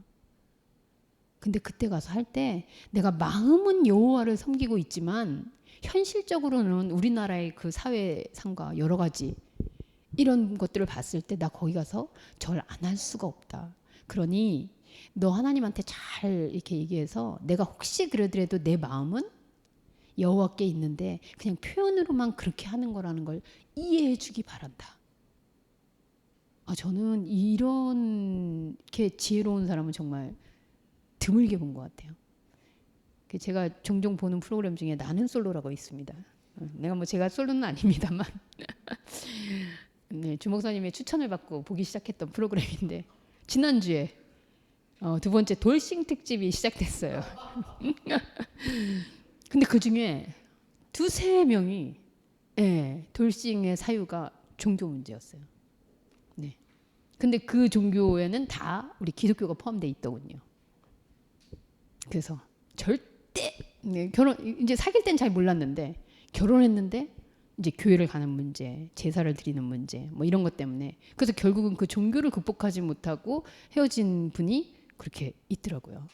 근데 그때 가서 할 때 내가 마음은 여호와를 섬기고 있지만 현실적으로는 우리나라의 그 사회상과 여러 가지 이런 것들을 봤을 때 나 거기 가서 절 안 할 수가 없다. 그러니 너 하나님한테 잘 이렇게 얘기해서 내가 혹시 그러더라도 내 마음은 여호와께 있는데 그냥 표현으로만 그렇게 하는 거라는 걸 이해해 주기 바란다. 저는 이렇게 지혜로운 사람은 정말 드물게 본 것 같아요. 제가 종종 보는 프로그램 중에 나는 솔로라고 있습니다. 내가 뭐 제가 솔로는 아닙니다만 네, 주목사님의 추천을 받고 보기 시작했던 프로그램인데 지난주에 두 번째 돌싱 특집이 시작됐어요. 근데 그 중에 2-3명이 돌싱의 사유가 종교 문제였어요. 네. 근데 그 종교에는 다 우리 기독교가 포함되어 있더군요. 그래서 절대 이제 사귈 땐 잘 몰랐는데 결혼했는데 이제 교회를 가는 문제, 제사를 드리는 문제, 뭐 이런 것 때문에 그래서 결국은 그 종교를 극복하지 못하고 헤어진 분이 그렇게 있더라고요.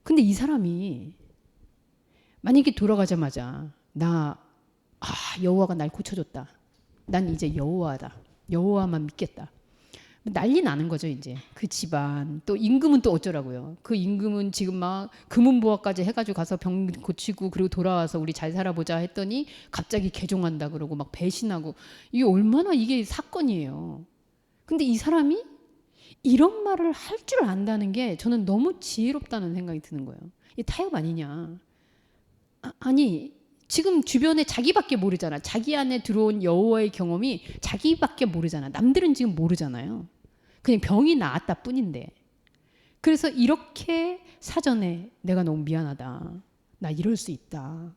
근데 이 사람이 만약에 돌아가자마자 여호와가 날 고쳐줬다. 난 이제 여호와다. 여호와만 믿겠다. 난리 나는 거죠 이제. 그 집안 또 임금은 또 어쩌라고요. 그 임금은 지금 막 금은보화까지 해가지고 가서 병 고치고 그리고 돌아와서 우리 잘 살아보자 했더니 갑자기 개종한다 그러고 막 배신하고, 이게 얼마나 이게 사건이에요. 근데 이 사람이 이런 말을 할 줄 안다는 게 저는 너무 지혜롭다는 생각이 드는 거예요. 이게 타협 아니냐. 아니 지금 주변에 자기밖에 모르잖아. 자기 안에 들어온 여호와의 경험이 자기밖에 모르잖아. 남들은 지금 모르잖아요. 그냥 병이 나았다 뿐인데. 그래서 이렇게 사전에 내가 너무 미안하다. 나 이럴 수 있다.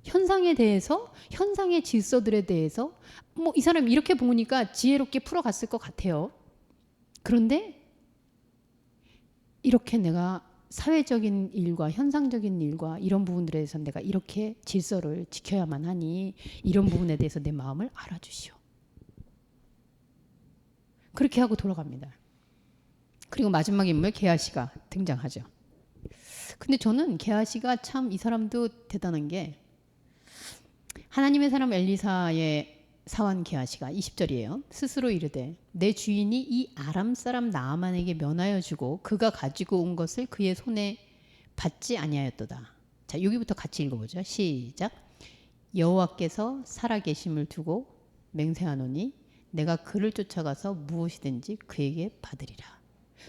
현상에 대해서, 현상의 질서들에 대해서 뭐 이 사람 이렇게 보니까 지혜롭게 풀어갔을 것 같아요. 그런데 이렇게 내가 사회적인 일과 현상적인 일과 이런 부분들에 대해서 내가 이렇게 질서를 지켜야만 하니 이런 부분에 대해서 내 마음을 알아주시오. 그렇게 하고 돌아갑니다. 그리고 마지막 인물 게하시가 등장하죠. 근데 저는 게하시가 참 이 사람도 대단한 게, 하나님의 사람 엘리사의 사환 게하시가 20절이에요. 스스로 이르되 내 주인이 이 아람 사람 나아만에게 면하여 주고 그가 가지고 온 것을 그의 손에 받지 아니하였도다. 자, 여기부터 같이 읽어보죠. 시작. 여호와께서 살아계심을 두고 맹세하노니 내가 그를 쫓아가서 무엇이든지 그에게 받으리라.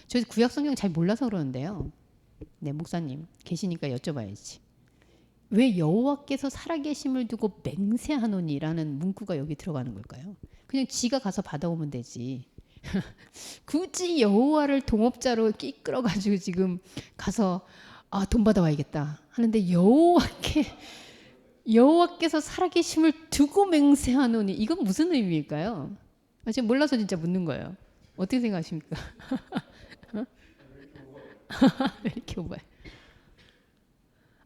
저 구약 성경 잘 몰라서 그러는데요. 네, 목사님 계시니까 여쭤봐야지. 왜 여호와께서 살아계심을 두고 맹세하노니라는 문구가 여기 들어가는 걸까요? 그냥 지가 가서 받아오면 되지. 굳이 여호와를 동업자로 이끌어가지고 지금 가서 돈 받아와야겠다 하는데 여호와께서 살아계심을 두고 맹세하노니, 이건 무슨 의미일까요? 지금 몰라서 진짜 묻는 거예요. 어떻게 생각하십니까? 왜 이렇게 오바해?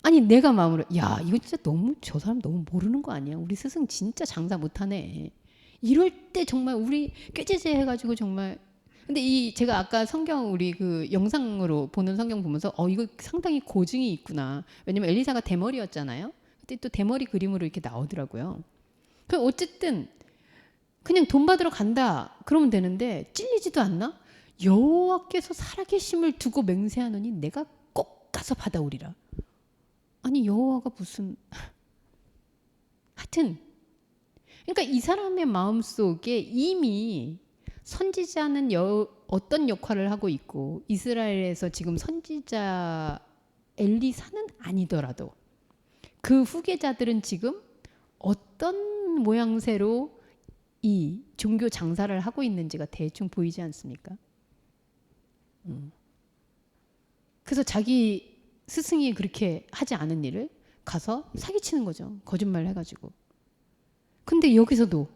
아니 내가 마음으로 야 이거 진짜 너무, 저 사람 너무 모르는 거 아니야? 우리 스승 진짜 장사 못하네. 이럴 때 정말 우리 꾀죄죄 해가지고 정말. 근데 이 제가 아까 성경 우리 그 영상으로 보는 성경 보면서 이거 상당히 고증이 있구나. 왜냐면 엘리사가 대머리였잖아요. 근데 또 대머리 그림으로 이렇게 나오더라고요. 그 어쨌든 그냥 돈 받으러 간다 그러면 되는데 찔리지도 않나? 여호와께서 살아계심을 두고 맹세하노니 내가 꼭 가서 받아오리라. 아니 여호와가 무슨 하여튼 그러니까 이 사람의 마음속에 이미 선지자는 어떤 역할을 하고 있고, 이스라엘에서 지금 선지자 엘리사는 아니더라도 그 후계자들은 지금 어떤 모양새로 이 종교 장사를 하고 있는지가 대충 보이지 않습니까? 그래서 자기 스승이 그렇게 하지 않은 일을 가서 사기치는 거죠. 거짓말을 해가지고. 근데 여기서도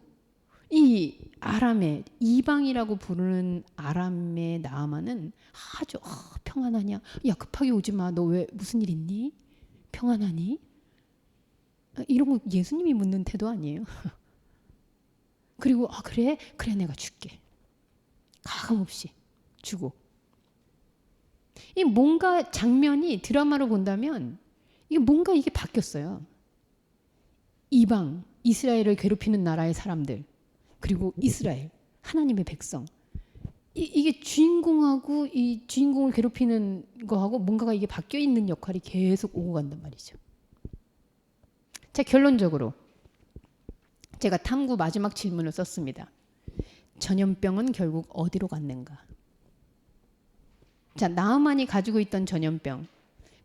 이 아람의 이방이라고 부르는 아람의 나아만은 아주 평안하냐? 야 급하게 오지 마. 너 왜 무슨 일 있니? 평안하니? 이런 거 예수님이 묻는 태도 아니에요. 그리고 그래 내가 줄게. 가감없이 주고. 이 뭔가 장면이 드라마로 본다면 이게 뭔가 이게 바뀌었어요. 이방, 이스라엘을 괴롭히는 나라의 사람들, 그리고 이스라엘, 하나님의 백성. 이게 주인공하고 이 주인공을 괴롭히는 거하고 뭔가가 이게 바뀌어 있는 역할이 계속 오고 간단 말이죠. 자, 결론적으로 제가 탐구 마지막 질문을 썼습니다. 전염병은 결국 어디로 갔는가? 자, 나아만이 가지고 있던 전염병.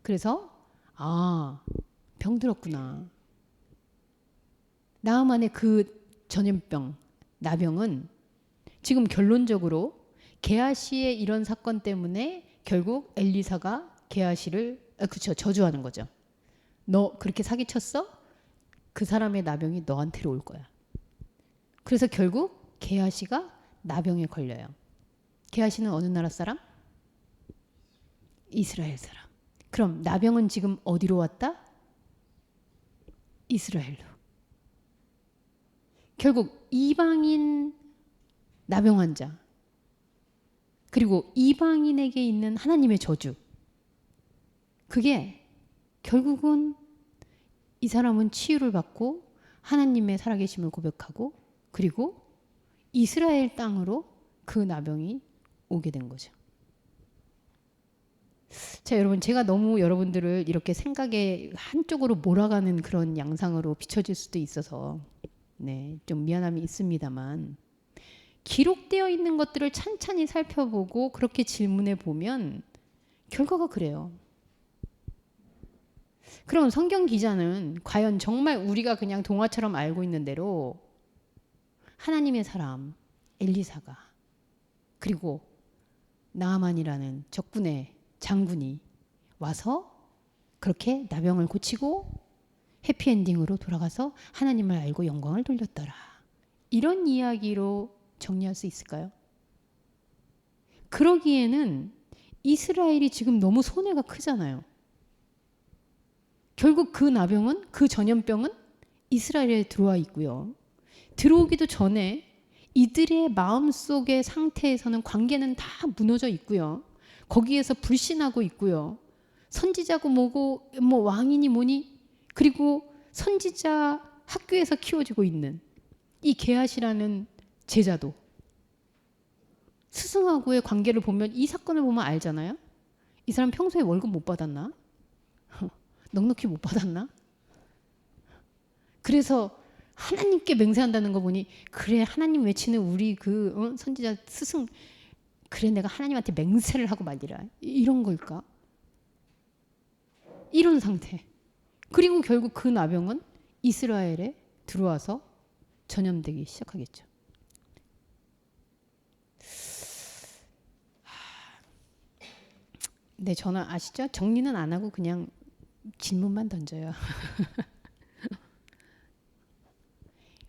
그래서 병 들었구나. 나아만의 그 전염병, 나병은 지금 결론적으로 게하시의 이런 사건 때문에 결국 엘리사가 게하시를 저주하는 거죠. 너 그렇게 사기쳤어? 그 사람의 나병이 너한테로 올 거야. 그래서 결국 게하시가 나병에 걸려요. 게하시는 어느 나라 사람? 이스라엘 사람. 그럼 나병은 지금 어디로 왔다? 이스라엘로. 결국 이방인 나병 환자, 그리고 이방인에게 있는 하나님의 저주, 그게 결국은 이 사람은 치유를 받고 하나님의 살아계심을 고백하고, 그리고 이스라엘 땅으로 그 나병이 오게 된 거죠. 자, 여러분, 제가 너무 여러분들을 이렇게 생각의 한쪽으로 몰아가는 그런 양상으로 비춰질 수도 있어서 네, 좀 미안함이 있습니다만, 기록되어 있는 것들을 찬찬히 살펴보고 그렇게 질문해 보면 결과가 그래요. 그럼 성경 기자는 과연 정말 우리가 그냥 동화처럼 알고 있는 대로 하나님의 사람 엘리사가, 그리고 나아만이라는 적군의 장군이 와서 그렇게 나병을 고치고 해피엔딩으로 돌아가서 하나님을 알고 영광을 돌렸더라, 이런 이야기로 정리할 수 있을까요? 그러기에는 이스라엘이 지금 너무 손해가 크잖아요. 결국 그 나병은, 그 전염병은 이스라엘에 들어와 있고요. 들어오기도 전에 이들의 마음속의 상태에서는 관계는 다 무너져 있고요. 거기에서 불신하고 있고요. 선지자고 뭐고 뭐 왕이니 뭐니, 그리고 선지자 학교에서 키워지고 있는 이 게하시라는 제자도 스승하고의 관계를 보면, 이 사건을 보면 알잖아요. 이 사람 평소에 월급 못 받았나? 넉넉히 못 받았나? 그래서 하나님께 맹세한다는 거 보니, 그래 하나님 외치는 우리 그 선지자 스승, 그래 내가 하나님한테 맹세를 하고 말리라, 이런 걸까? 이런 상태. 그리고 결국 그 나병은 이스라엘에 들어와서 전염되기 시작하겠죠. 네, 저는 아시죠? 정리는 안 하고 그냥 질문만 던져요.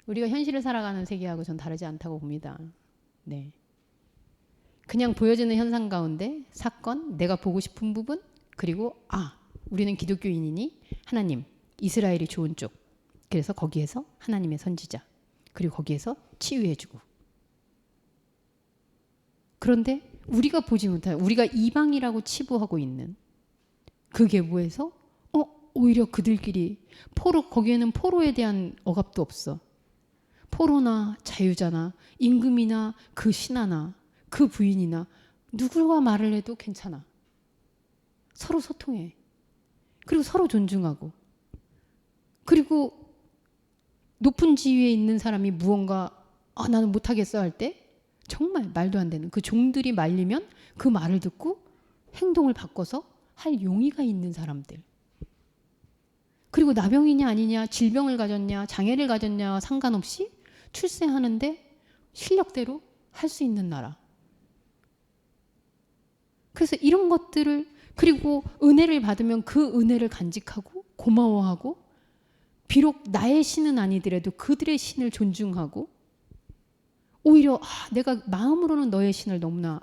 우리가 현실을 살아가는 세계하고 전 다르지 않다고 봅니다. 네. 그냥 보여지는 현상 가운데 사건, 내가 보고 싶은 부분, 그리고 우리는 기독교인이니 하나님, 이스라엘이 좋은 쪽, 그래서 거기에서 하나님의 선지자, 그리고 거기에서 치유해주고. 그런데 우리가 보지 못한, 우리가 이방이라고 치부하고 있는 그 계보에서 오히려 그들끼리 포로, 거기에는 포로에 대한 억압도 없어. 포로나 자유자나 임금이나 그 신하나 그 부인이나 누구와 말을 해도 괜찮아. 서로 소통해. 그리고 서로 존중하고. 그리고 높은 지위에 있는 사람이 무언가 나는 못하겠어 할 때 정말 말도 안 되는 그 종들이 말리면 그 말을 듣고 행동을 바꿔서 할 용의가 있는 사람들. 그리고 나병이냐 아니냐, 질병을 가졌냐, 장애를 가졌냐 상관없이 출세하는데 실력대로 할 수 있는 나라. 그래서 이런 것들을, 그리고 은혜를 받으면 그 은혜를 간직하고 고마워하고, 비록 나의 신은 아니더라도 그들의 신을 존중하고, 오히려 내가 마음으로는 너의 신을 너무나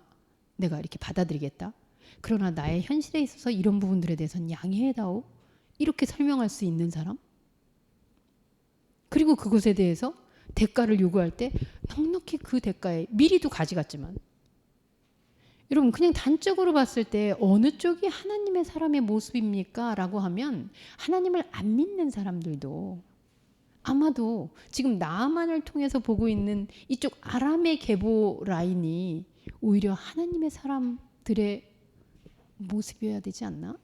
내가 이렇게 받아들이겠다. 그러나 나의 현실에 있어서 이런 부분들에 대해서는 양해해다오. 이렇게 설명할 수 있는 사람. 그리고 그것에 대해서 대가를 요구할 때 넉넉히 그 대가에 미리도 가져갔지만, 여러분 그냥 단적으로 봤을 때 어느 쪽이 하나님의 사람의 모습입니까? 라고 하면 하나님을 안 믿는 사람들도 아마도 지금 나아만을 통해서 보고 있는 이쪽 아람의 계보 라인이 오히려 하나님의 사람들의 모습이어야 되지 않나?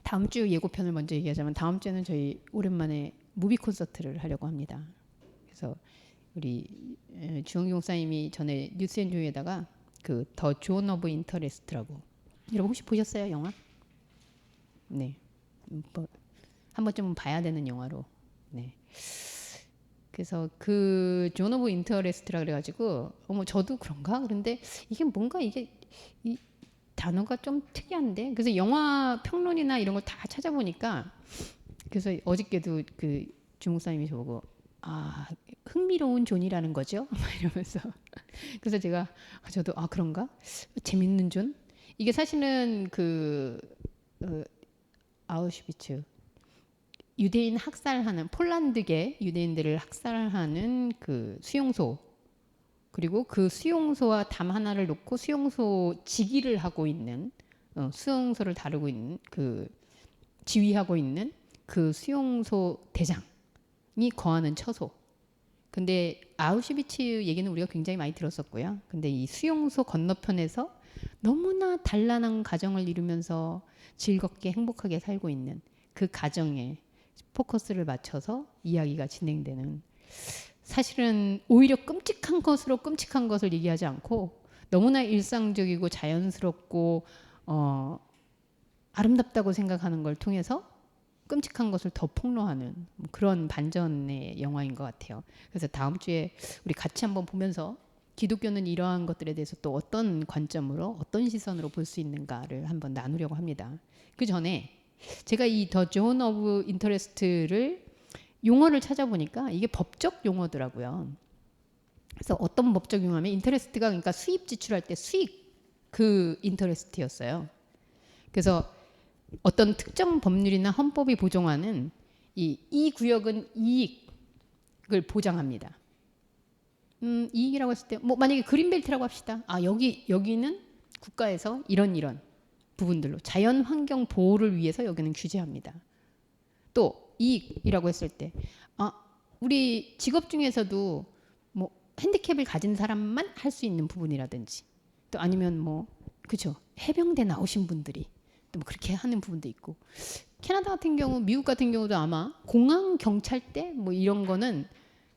다음 주 예고편을 먼저 얘기하자면, 다음 주에는 저희 오랜만에 무비 콘서트를 하려고 합니다. 그래서 우리 주영기 목사님이 전에 뉴스앤조이에다가 그 더 존 오브 인터레스트라고, 여러분 혹시 보셨어요 영화? 네, 뭐 한 번쯤은 봐야 되는 영화로. 네. 그래서 그 존 오브 인터레스트라 그래가지고 저도 그런가? 그런데 이게 뭔가 이게 이 단어가 좀 특이한데, 그래서 영화 평론이나 이런 걸 다 찾아보니까, 그래서 어저께도 그 주목사님이 저보고 흥미로운 존이라는 거죠? 이러면서 그래서 제가 저도 그런가? 재밌는 존? 이게 사실은 그 아우슈비츠 유대인 학살하는, 폴란드계 유대인들을 학살하는 그 수용소, 그리고 그 수용소와 담 하나를 놓고 수용소 지휘를 하고 있는, 수용소를 다루고 있는, 그 지휘하고 있는 그 수용소 대장이 거하는 처소. 근데 아우슈비츠 얘기는 우리가 굉장히 많이 들었었고요. 근데 이 수용소 건너편에서 너무나 단란한 가정을 이루면서 즐겁게 행복하게 살고 있는 그 가정에 포커스를 맞춰서 이야기가 진행되는, 사실은 오히려 끔찍한 것을 얘기하지 않고 너무나 일상적이고 자연스럽고 아름답다고 생각하는 걸 통해서 끔찍한 것을 더 폭로하는 그런 반전의 영화인 것 같아요. 그래서 다음 주에 우리 같이 한번 보면서 기독교는 이러한 것들에 대해서 또 어떤 관점으로, 어떤 시선으로 볼 수 있는가를 한번 나누려고 합니다. 그 전에 제가 이 더 존 오브 인터레스트를 용어를 찾아보니까 이게 법적 용어더라고요. 그래서 어떤 법적 용어냐면 인터레스트가, 그러니까 수입 지출할 때 수익, 그 인터레스트였어요. 그래서 어떤 특정 법률이나 헌법이 보장하는 이 구역은 이익을 보장합니다. 이익이라고 했을 때 뭐 만약에 그린벨트라고 합시다. 여기는 국가에서 이런 부분들로 자연 환경 보호를 위해서 여기는 규제합니다. 또 이익이라고 했을 때 우리 직업 중에서도 뭐 핸디캡을 가진 사람만 할 수 있는 부분이라든지, 또 아니면 뭐 그죠, 해병대 나오신 분들이 또 뭐 그렇게 하는 부분도 있고, 캐나다 같은 경우, 미국 같은 경우도 아마 공항 경찰대 뭐 이런 거는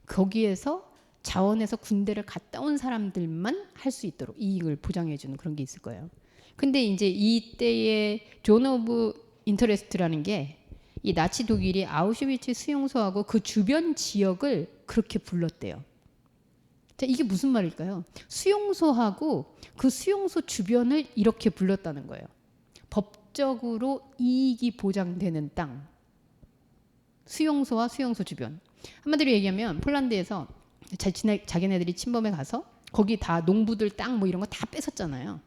거기에서 자원에서 군대를 갔다 온 사람들만 할 수 있도록 이익을 보장해주는 그런 게 있을 거예요. 근데 이제 이때의 존 오브 인터레스트라는 게 이 나치 독일이 아우슈비츠 수용소하고 그 주변 지역을 그렇게 불렀대요. 자, 이게 무슨 말일까요? 수용소하고 그 수용소 주변을 이렇게 불렀다는 거예요. 법적으로 이익이 보장되는 땅, 수용소와 수용소 주변. 한마디로 얘기하면 폴란드에서 자기네들이 침범해 가서 거기 다 농부들 땅 뭐 이런 거 다 뺏었잖아요.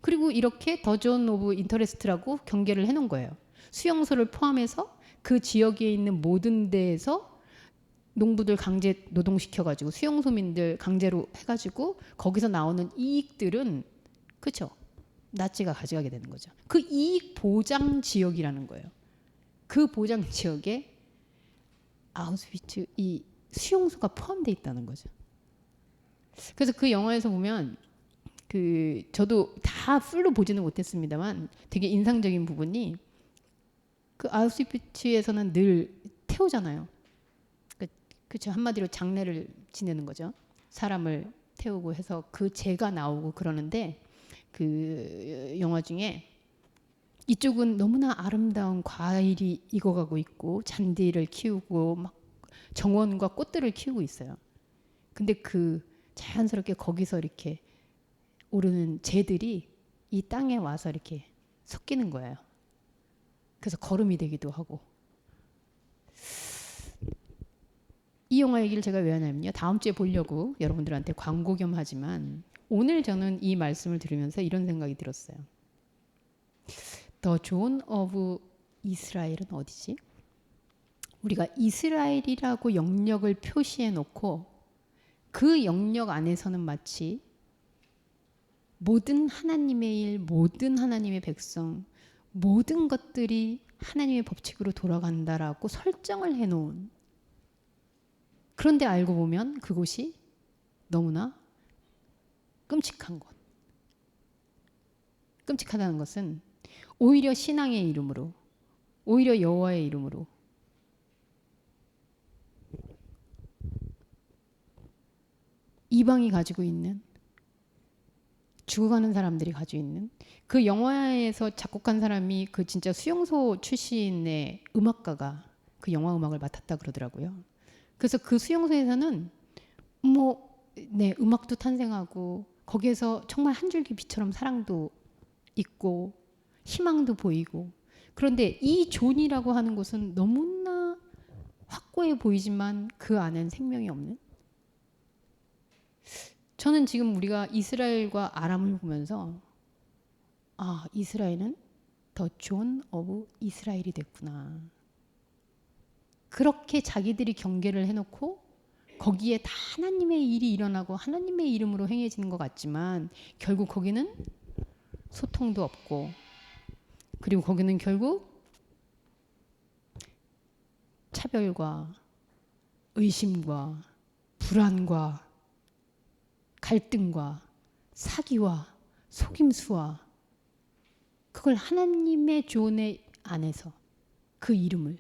그리고 이렇게 더 존 오브 인터레스트라고 경계를 해놓은 거예요. 수용소를 포함해서 그 지역에 있는 모든 데에서 농부들 강제 노동시켜가지고 수용소민들 강제로 해가지고 거기서 나오는 이익들은, 그렇죠, 나치가 가져가게 되는 거죠. 그 이익 보장 지역이라는 거예요. 그 보장 지역에 아우슈비츠 이 수용소가 포함되어 있다는 거죠. 그래서 그 영화에서 보면 저도 다 풀로 보지는 못했습니다만 되게 인상적인 부분이, 그 아우슈비츠에서는 늘 태우잖아요. 그렇죠. 한마디로 장례를 지내는 거죠. 사람을 태우고 해서 그 재가 나오고 그러는데, 그 영화 중에 이쪽은 너무나 아름다운 과일이 익어가고 있고 잔디를 키우고 막 정원과 꽃들을 키우고 있어요. 근데 그 자연스럽게 거기서 이렇게 오르는 재들이 이 땅에 와서 이렇게 섞이는 거예요. 그래서 거름이 되기도 하고. 이 영화 얘기를 제가 왜 하냐면요, 다음 주에 보려고 여러분들한테 광고 겸 하지만 오늘 저는 이 말씀을 들으면서 이런 생각이 들었어요. 더 존 오브 이스라엘은 어디지? 우리가 이스라엘이라고 영역을 표시해 놓고 그 영역 안에서는 마치 모든 하나님의 일, 모든 하나님의 백성, 모든 것들이 하나님의 법칙으로 돌아간다라고 설정을 해놓은, 그런데 알고 보면 그곳이 너무나 끔찍한 곳. 끔찍하다는 것은 오히려 신앙의 이름으로, 오히려 여호와의 이름으로 이방이 가지고 있는, 죽어가는 사람들이 가지고 있는, 그 영화에서 작곡한 사람이 그 진짜 수용소 출신의 음악가가 그 영화 음악을 맡았다 그러더라고요. 그래서 그 수용소에서는 음악도 탄생하고 거기에서 정말 한 줄기 빛처럼 사랑도 있고 희망도 보이고, 그런데 이 존이라고 하는 곳은 너무나 확고해 보이지만 그 안엔 생명이 없는, 저는 지금 우리가 이스라엘과 아람을 보면서 이스라엘은 더 존 오브 이스라엘이 됐구나. 그렇게 자기들이 경계를 해놓고 거기에 다 하나님의 일이 일어나고 하나님의 이름으로 행해지는 것 같지만 결국 거기는 소통도 없고, 그리고 거기는 결국 차별과 의심과 불안과 갈등과 사기와 속임수와 그걸 하나님의 조언의 안에서 그 이름을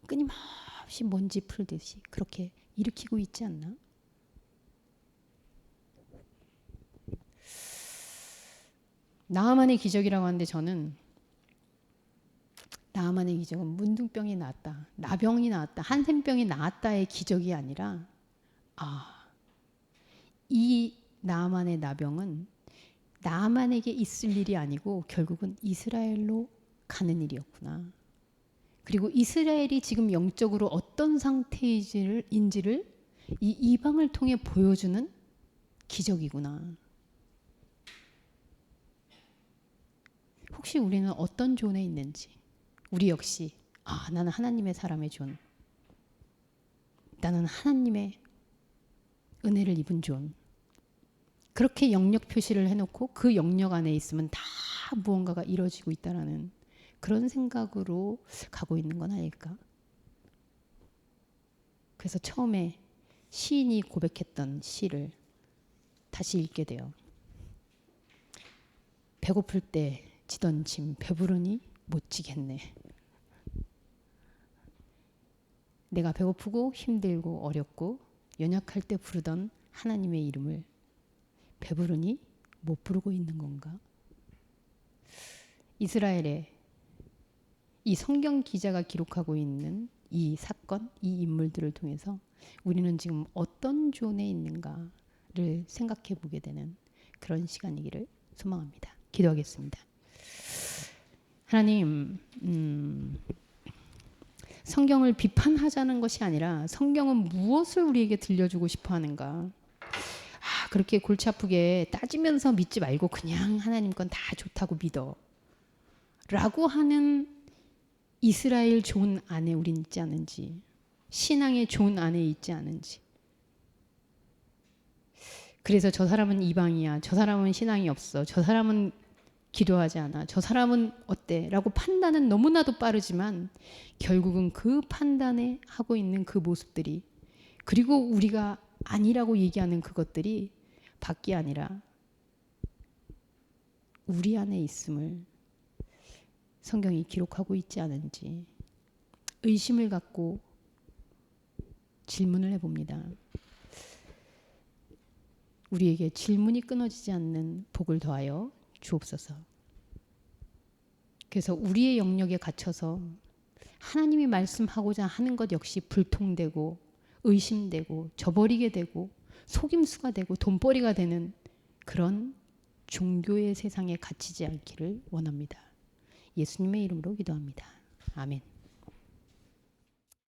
끊임없이 먼지 풀듯이 그렇게 일으키고 있지 않나? 나아만의 기적이라고 하는데 저는 나아만의 기적은 문둥병이 나았다, 나병이 나았다, 한센병이 나았다의 기적이 아니라 이 나아만의 나병은 나아만에게 있을 일이 아니고 결국은 이스라엘로 가는 일이었구나. 그리고 이스라엘이 지금 영적으로 어떤 상태인지를 이 이방을 통해 보여주는 기적이구나. 혹시 우리는 어떤 존에 있는지, 우리 역시 나는 하나님의 사람의 존, 나는 하나님의 은혜를 입은 존, 그렇게 영역 표시를 해놓고 그 영역 안에 있으면 다 무언가가 이루어지고 있다라는 그런 생각으로 가고 있는 건 아닐까? 그래서 처음에 시인이 고백했던 시를 다시 읽게 돼요. 배고플 때 지던 짐 배부르니 못 지겠네. 내가 배고프고 힘들고 어렵고 연약할 때 부르던 하나님의 이름을 배부르니 못 부르고 있는 건가? 이스라엘의 이 성경 기자가 기록하고 있는 이 사건, 이 인물들을 통해서 우리는 지금 어떤 존에 있는가를 생각해 보게 되는 그런 시간이기를 소망합니다. 기도하겠습니다. 하나님, 성경을 비판하자는 것이 아니라 성경은 무엇을 우리에게 들려주고 싶어 하는가? 그렇게 골치 아프게 따지면서 믿지 말고 그냥 하나님 건 다 좋다고 믿어 라고 하는 이스라엘 존 안에 우린 있지 않은지, 신앙의 존 안에 있지 않은지, 그래서 저 사람은 이방이야, 저 사람은 신앙이 없어, 저 사람은 기도하지 않아, 저 사람은 어때? 라고 판단은 너무나도 빠르지만 결국은 그 판단에 하고 있는 그 모습들이, 그리고 우리가 아니라고 얘기하는 그것들이 밖이 아니라 우리 안에 있음을 성경이 기록하고 있지 않은지 의심을 갖고 질문을 해봅니다. 우리에게 질문이 끊어지지 않는 복을 더하여 주옵소서. 그래서 우리의 영역에 갇혀서 하나님이 말씀하고자 하는 것 역시 불통되고 의심되고 저버리게 되고 속임수가 되고 돈벌이가 되는 그런 종교의 세상에 갇히지 않기를 원합니다. 예수님의 이름으로 기도합니다. 아멘.